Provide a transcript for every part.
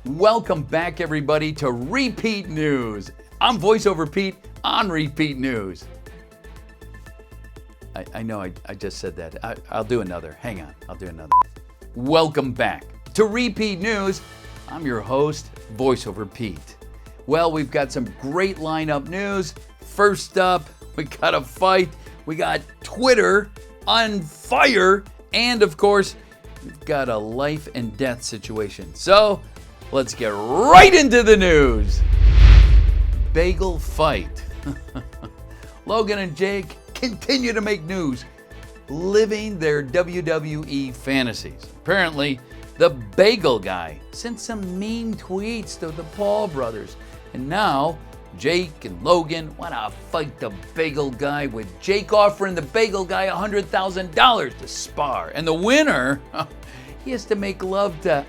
Welcome back, everybody, to Repeat News. I'm VoiceoverPete on Repeat News. I know I just said that. I'll do another. Hang on, I'll do another. Welcome back to Repeat News. I'm your host, VoiceoverPete. Well, we've got some great lineup news. First up, we got a fight. We got Twitter on fire. And of course, we've got a life and death situation. So let's get right into the news. Bagel Fight. Logan and Jake continue to make news, living their WWE fantasies. Apparently, the Bagel guy sent some mean tweets to the Paul brothers. And now, Jake and Logan want to fight the Bagel guy, with Jake offering the Bagel guy $100,000 to spar. And the winner, he has to make love to...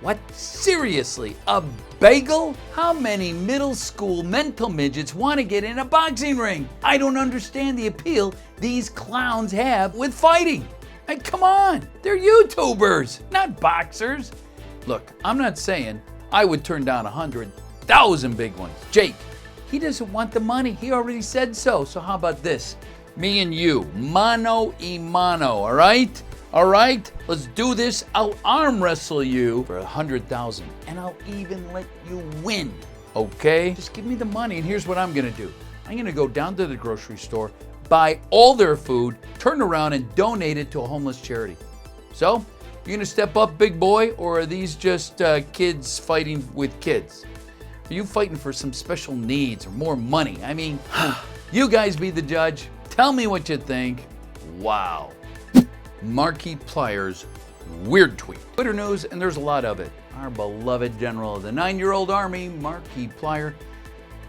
What? Seriously? A bagel? How many middle school mental midgets want to get in a boxing ring? I don't understand the appeal these clowns have with fighting. Hey, come on. They're YouTubers, not boxers. Look, I'm not saying I would turn down 100,000 big ones. Jake, he doesn't want the money. He already said so. So how about this? Me and you, mano y mano, all right? All right, let's do this. I'll arm wrestle you for 100,000, and I'll even let you win, okay? Just give me the money, and here's what I'm gonna do. I'm gonna go down to the grocery store, buy all their food, turn around and donate it to a homeless charity. So, you gonna step up, big boy, or are these just kids fighting with kids? Are you fighting for some special needs or more money? I mean, you guys be the judge. Tell me what you think. Wow. Markiplier's weird tweet. Twitter news, and there's a lot of it. Our beloved general of the 9-year-old army, Markiplier,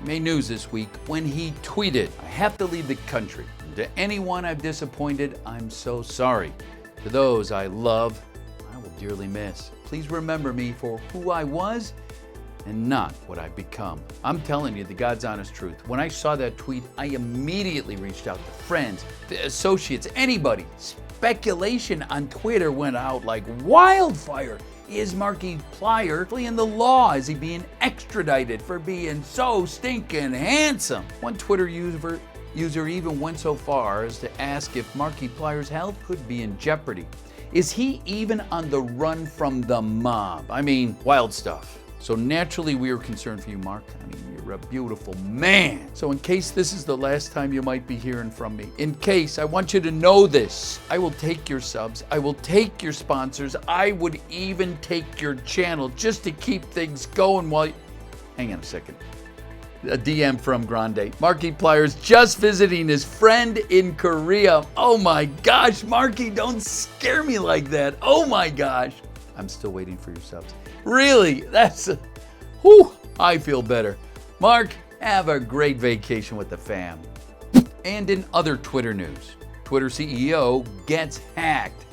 made news this week when he tweeted, "I have to leave the country. To anyone I've disappointed, I'm so sorry. To those I love, I will dearly miss. Please remember me for who I was and not what I've become." I'm telling you the God's honest truth. When I saw that tweet, I immediately reached out to friends, to associates, anybody. Speculation on Twitter went out like wildfire. Is Markiplier fleeing the law? Is he being extradited for being so stinking handsome? One Twitter user even went so far as to ask if Markiplier's health could be in jeopardy. Is he even on the run from the mob? I mean, wild stuff. So naturally we are concerned for you, Mark. I mean, you're a beautiful man. So in case this is the last time you might be hearing from me, in case, I want you to know this. I will take your subs. I will take your sponsors. I would even take your channel just to keep things going while you... Hang on a second. A DM from Grande. Markiplier's just visiting his friend in Korea. Oh my gosh, Marky, don't scare me like that. Oh my gosh. I'm still waiting for your subs. Really? Whew, I feel better. Mark, have a great vacation with the fam. And in other Twitter news, Twitter CEO gets hacked.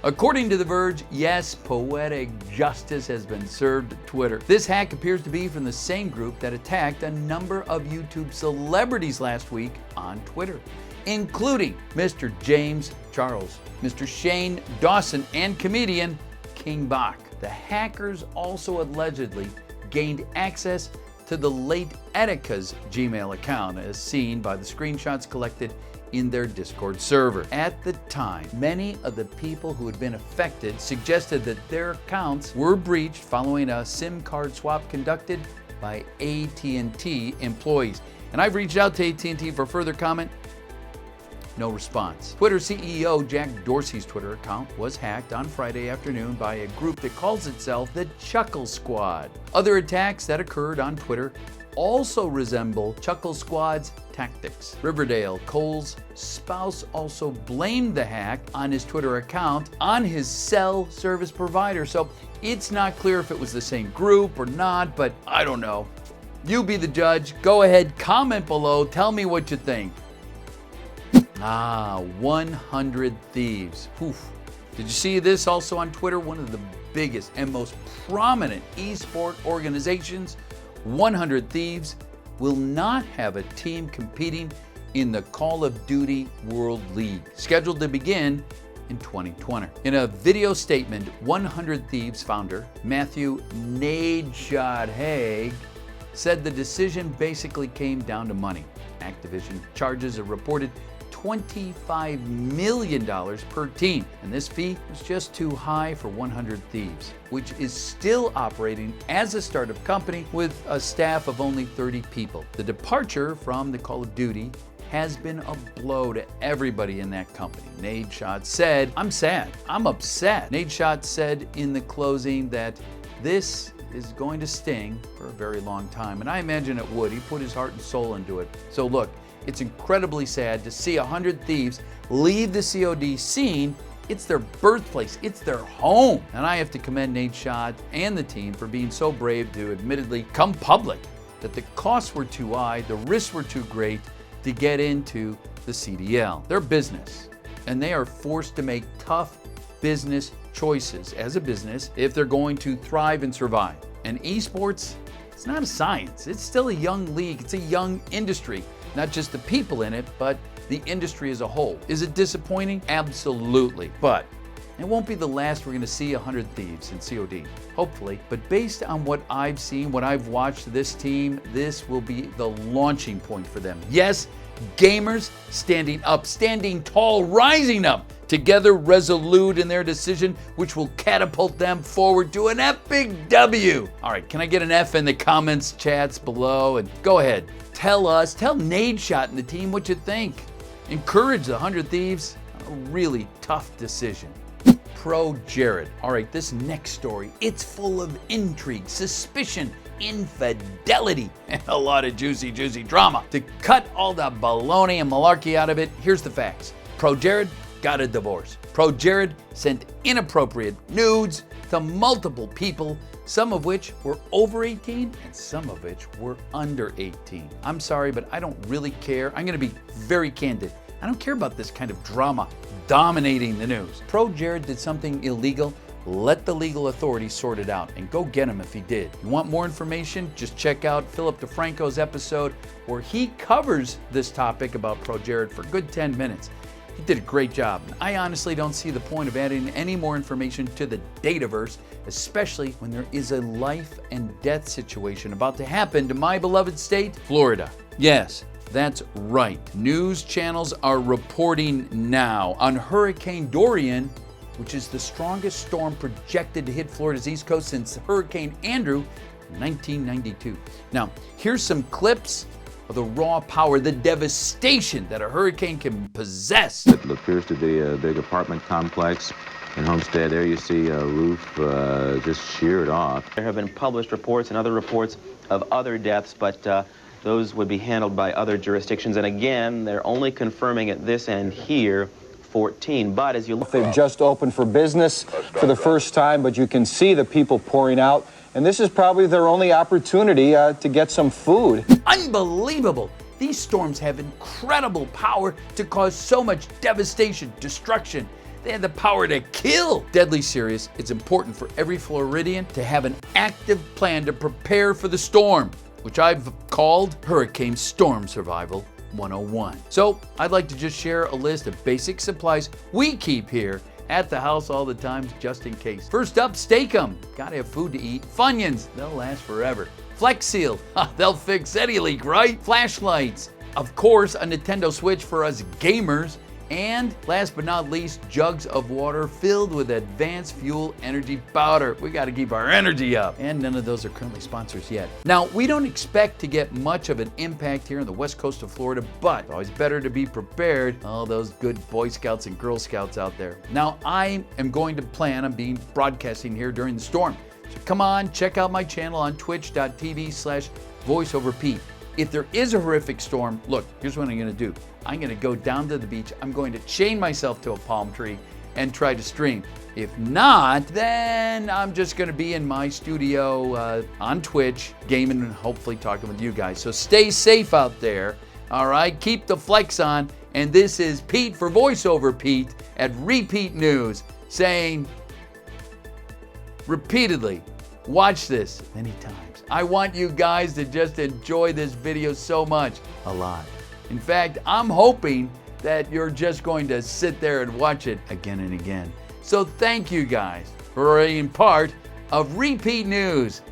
According to The Verge, yes, poetic justice has been served to Twitter. This hack appears to be from the same group that attacked a number of YouTube celebrities last week on Twitter, including Mr. James Charles, Mr. Shane Dawson, and comedian King Bach. The hackers also allegedly gained access to the late Etika's Gmail account, as seen by the screenshots collected in their Discord server. At the time, many of the people who had been affected suggested that their accounts were breached following a SIM card swap conducted by AT&T employees. And I've reached out to AT&T for further comment. No response. Twitter CEO Jack Dorsey's Twitter account was hacked on Friday afternoon by a group that calls itself the Chuckle Squad. Other attacks that occurred on Twitter also resemble Chuckle Squad's tactics. Riverdale Cole's spouse also blamed the hack on his Twitter account on his cell service provider. So it's not clear if it was the same group or not, but I don't know. You be the judge. Go ahead, comment below. Tell me what you think. 100 Thieves. Oof. Did you see this also on Twitter? One of the biggest and most prominent esport organizations, 100 Thieves, will not have a team competing in the Call of Duty World League, scheduled to begin in 2020. In a video statement, 100 Thieves founder Matthew Hacked said the decision basically came down to money. Activision charges a reported $25 million per team, and this fee was just too high for 100 Thieves, which is still operating as a startup company with a staff of only 30 people. The departure from the Call of Duty has been a blow to everybody in that company. Nadeshot said, "I'm sad, I'm upset." Nadeshot said in the closing that this is going to sting for a very long time, and I imagine it would. He put his heart and soul into it. So look, it's incredibly sad to see 100 Thieves leave the COD scene. It's their birthplace, it's their home. And I have to commend Nadeshot and the team for being so brave to admittedly come public that the costs were too high, the risks were too great to get into the CDL. They're business, and they are forced to make tough business choices as a business if they're going to thrive and survive. And esports, it's not a science. It's still a young league. It's a young industry. Not just the people in it, but the industry as a whole. Is it disappointing? Absolutely. But it won't be the last we're going to see 100 Thieves in COD, hopefully. But based on what I've seen, what I've watched this team, this will be the launching point for them. Yes, gamers standing up, standing tall, rising up, together resolute in their decision, which will catapult them forward to an epic W. All right, can I get an F in the comments, chats below? And go ahead, tell Nadeshot and the team what you think. Encourage the 100 Thieves. A really tough decision. ProJared. All right, this next story, it's full of intrigue, suspicion, infidelity, and a lot of juicy drama. To cut all the baloney and malarkey out of it, here's the facts. ProJared got a divorce. ProJared sent inappropriate nudes to multiple people, some of which were over 18 and some of which were under 18. I'm sorry, but I don't really care. I'm gonna be very candid. I don't care about this kind of drama dominating the news. ProJared did something illegal. Let the legal authorities sort it out, and go get him if he did. You want more information? Just check out Philip DeFranco's episode where he covers this topic about ProJared for a good 10 minutes. He did a great job. I honestly don't see the point of adding any more information to the Dataverse, especially when there is a life and death situation about to happen to my beloved state, Florida. Yes, that's right. News channels are reporting now on Hurricane Dorian, which is the strongest storm projected to hit Florida's East Coast since Hurricane Andrew in 1992. Now, here's some clips of the raw power, the devastation that a hurricane can possess. It appears to be a big apartment complex in Homestead. There you see a roof just sheared off. There have been published reports and other reports of other deaths, but those would be handled by other jurisdictions. And again, they're only confirming at this end here 14. But as you look, they've just opened for business for the first time, but you can see the people pouring out. And this is probably their only opportunity to get some food. Unbelievable. These storms have incredible power to cause so much devastation, destruction. They have the power to kill. Deadly serious. It's important for every Floridian to have an active plan to prepare for the storm, which I've called Hurricane Storm Survival 101. So I'd like to just share a list of basic supplies we keep here at the house all the time, just in case. First up, Steak-'em. Gotta have food to eat. Funyuns, they'll last forever. Flex Seal, they'll fix any leak, right? Flashlights, of course, a Nintendo Switch for us gamers. And last but not least, jugs of water filled with advanced fuel energy powder. We gotta keep our energy up. And none of those are currently sponsors yet. Now, we don't expect to get much of an impact here on the west coast of Florida, but it's always better to be prepared. All those good Boy Scouts and Girl Scouts out there. Now, I am going to plan on broadcasting here during the storm. So come on, check out my channel on twitch.tv/VoiceoverPete. If there is a horrific storm, look, here's what I'm gonna do. I'm gonna go down to the beach. I'm going to chain myself to a palm tree and try to stream. If not, then I'm just gonna be in my studio on Twitch, gaming and hopefully talking with you guys. So stay safe out there, all right? Keep the flex on. And this is Pete for VoiceoverPete at Repeat News saying repeatedly, watch this many times. I want you guys to just enjoy this video so much, a lot. In fact, I'm hoping that you're just going to sit there and watch it again and again. So thank you guys for being part of Repeat News.